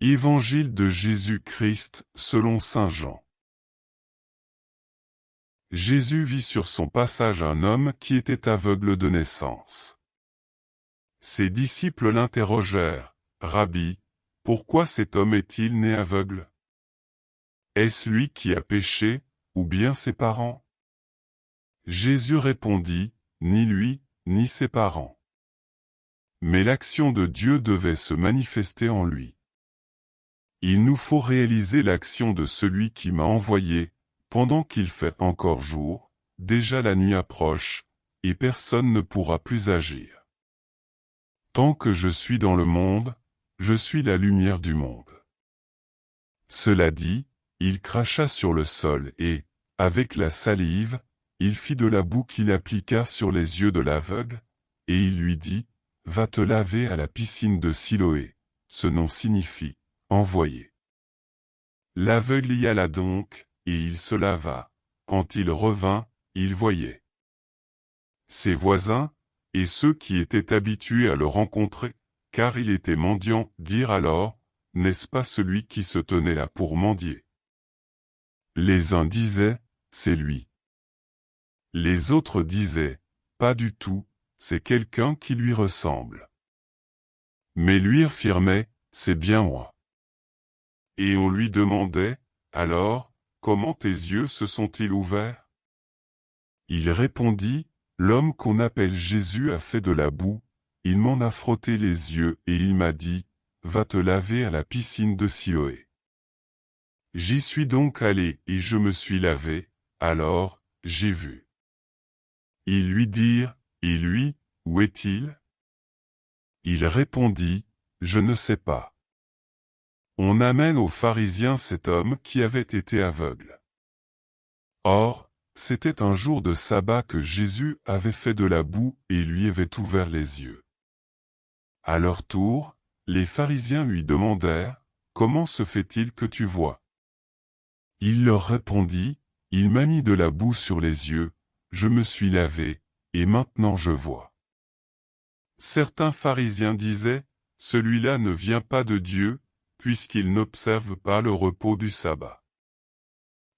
Évangile de Jésus-Christ selon saint Jean. Jésus vit sur son passage un homme qui était aveugle de naissance. Ses disciples l'interrogèrent, « Rabbi, pourquoi cet homme est-il né aveugle? Est-ce lui qui a péché, ou bien ses parents ?» Jésus répondit, « Ni lui, ni ses parents. Mais l'action de Dieu devait se manifester en lui. Il nous faut réaliser l'action de celui qui m'a envoyé, pendant qu'il fait encore jour, déjà la nuit approche, et personne ne pourra plus agir. Tant que je suis dans le monde, je suis la lumière du monde. » Cela dit, il cracha sur le sol et, avec la salive, il fit de la boue qu'il appliqua sur les yeux de l'aveugle, et il lui dit, « Va te laver à la piscine de Siloé. » Ce nom signifie « envoyé ». L'aveugle y alla donc, et il se lava. Quand il revint, il voyait. Ses voisins, et ceux qui étaient habitués à le rencontrer, car il était mendiant, dirent alors, « N'est-ce pas celui qui se tenait là pour mendier ?» Les uns disaient, « C'est lui. » Les autres disaient, « Pas du tout, c'est quelqu'un qui lui ressemble. » Mais lui affirmait, « C'est bien moi. » Et on lui demandait, « Alors, comment tes yeux se sont-ils ouverts ?» Il répondit, « L'homme qu'on appelle Jésus a fait de la boue, il m'en a frotté les yeux et il m'a dit, « Va te laver à la piscine de Siloé. » J'y suis donc allé et je me suis lavé, alors, j'ai vu. Ils lui dirent, « Et lui, où est-il ?» Il répondit, « Je ne sais pas. » On amène aux pharisiens cet homme qui avait été aveugle. Or, c'était un jour de sabbat que Jésus avait fait de la boue et lui avait ouvert les yeux. À leur tour, les pharisiens lui demandèrent, « Comment se fait-il que tu vois ?» Il leur répondit, « Il m'a mis de la boue sur les yeux, je me suis lavé, et maintenant je vois. » Certains pharisiens disaient, « Celui-là ne vient pas de Dieu, puisqu'il n'observe pas le repos du sabbat. »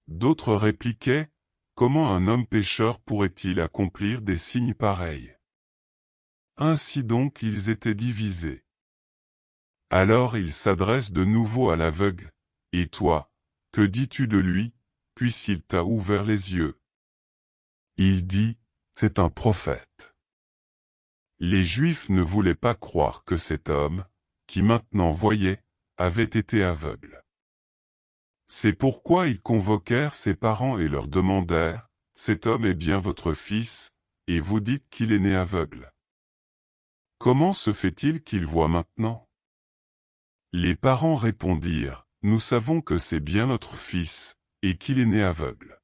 D'autres répliquaient, « Comment un homme pécheur pourrait-il accomplir des signes pareils ?» Ainsi donc ils étaient divisés. Alors il s'adresse de nouveau à l'aveugle, « Et toi, que dis-tu de lui, puisqu'il t'a ouvert les yeux ?» Il dit, « C'est un prophète. » Les Juifs ne voulaient pas croire que cet homme, qui maintenant voyait, avait été aveugle. C'est pourquoi ils convoquèrent ses parents et leur demandèrent, « Cet homme est bien votre fils, et vous dites qu'il est né aveugle. Comment se fait-il qu'il voit maintenant ?» Les parents répondirent, « Nous savons que c'est bien notre fils, et qu'il est né aveugle.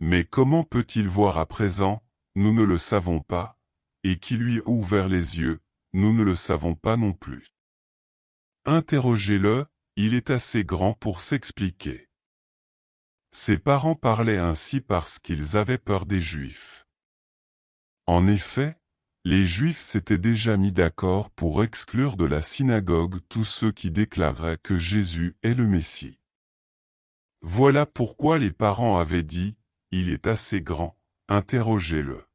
Mais comment peut-il voir à présent, nous ne le savons pas, et qui lui a ouvert les yeux, nous ne le savons pas non plus. Interrogez-le, il est assez grand pour s'expliquer. » Ses parents parlaient ainsi parce qu'ils avaient peur des Juifs. En effet, les Juifs s'étaient déjà mis d'accord pour exclure de la synagogue tous ceux qui déclareraient que Jésus est le Messie. Voilà pourquoi les parents avaient dit, « Il est assez grand, interrogez-le. »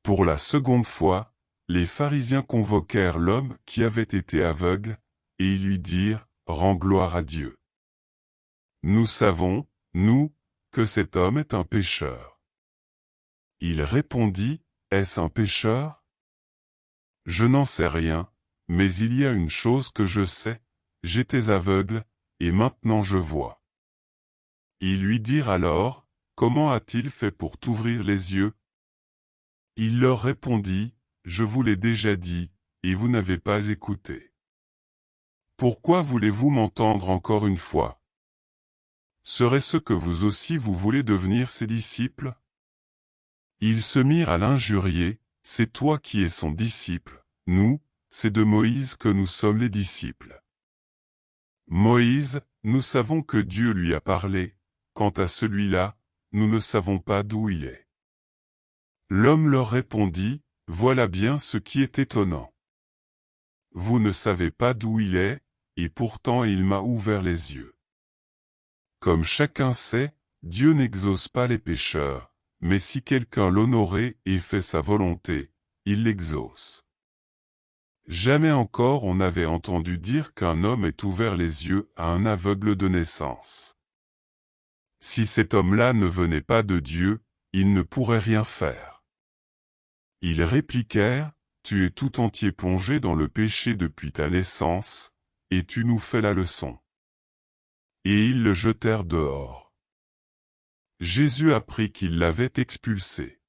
Pour la seconde fois, les pharisiens convoquèrent l'homme qui avait été aveugle, et ils lui dirent, « Rends gloire à Dieu. Nous savons, nous, que cet homme est un pécheur. » Il répondit, « Est-ce un pécheur? Je n'en sais rien, mais il y a une chose que je sais, j'étais aveugle, et maintenant je vois. » Ils lui dirent alors, « Comment a-t-il fait pour t'ouvrir les yeux ?» Il leur répondit, « Je vous l'ai déjà dit, et vous n'avez pas écouté. Pourquoi voulez-vous m'entendre encore une fois? Serait-ce que vous aussi vous voulez devenir ses disciples? » Ils se mirent à l'injurier, « C'est toi qui es son disciple, nous, c'est de Moïse que nous sommes les disciples. Moïse, nous savons que Dieu lui a parlé, quant à celui-là, nous ne savons pas d'où il est. » L'homme leur répondit, « Voilà bien ce qui est étonnant. Vous ne savez pas d'où il est, et pourtant il m'a ouvert les yeux. Comme chacun sait, Dieu n'exauce pas les pécheurs, mais si quelqu'un l'honorait et fait sa volonté, il l'exauce. Jamais encore on n'avait entendu dire qu'un homme ait ouvert les yeux à un aveugle de naissance. Si cet homme-là ne venait pas de Dieu, il ne pourrait rien faire. Ils répliquèrent, « Tu es tout entier plongé dans le péché depuis ta naissance, et tu nous fais la leçon. » Et ils le jetèrent dehors. Jésus apprit qu'il l'avait expulsé.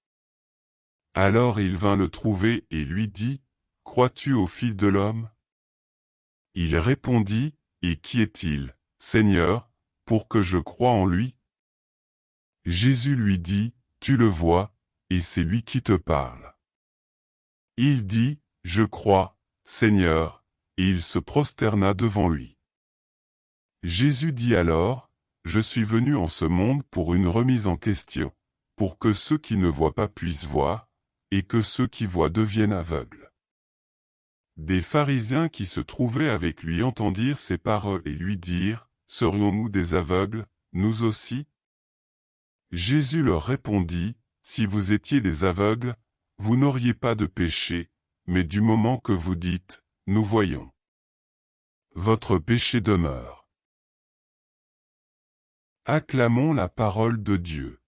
Alors il vint le trouver et lui dit, « Crois-tu au Fils de l'homme » Il répondit, « Et qui est-il, Seigneur, pour que je croie en lui » Jésus lui dit, « Tu le vois, et c'est lui qui te parle. » Il dit, « Je crois, Seigneur » et il se prosterna devant lui. Jésus dit alors, « Je suis venu en ce monde pour une remise en question, pour que ceux qui ne voient pas puissent voir, et que ceux qui voient deviennent aveugles. » Des pharisiens qui se trouvaient avec lui entendirent ces paroles et lui dirent, « Serions-nous des aveugles, nous aussi » Jésus leur répondit, « Si vous étiez des aveugles, vous n'auriez pas de péché, mais du moment que vous dites, « Nous voyons », votre péché demeure. » Acclamons la parole de Dieu.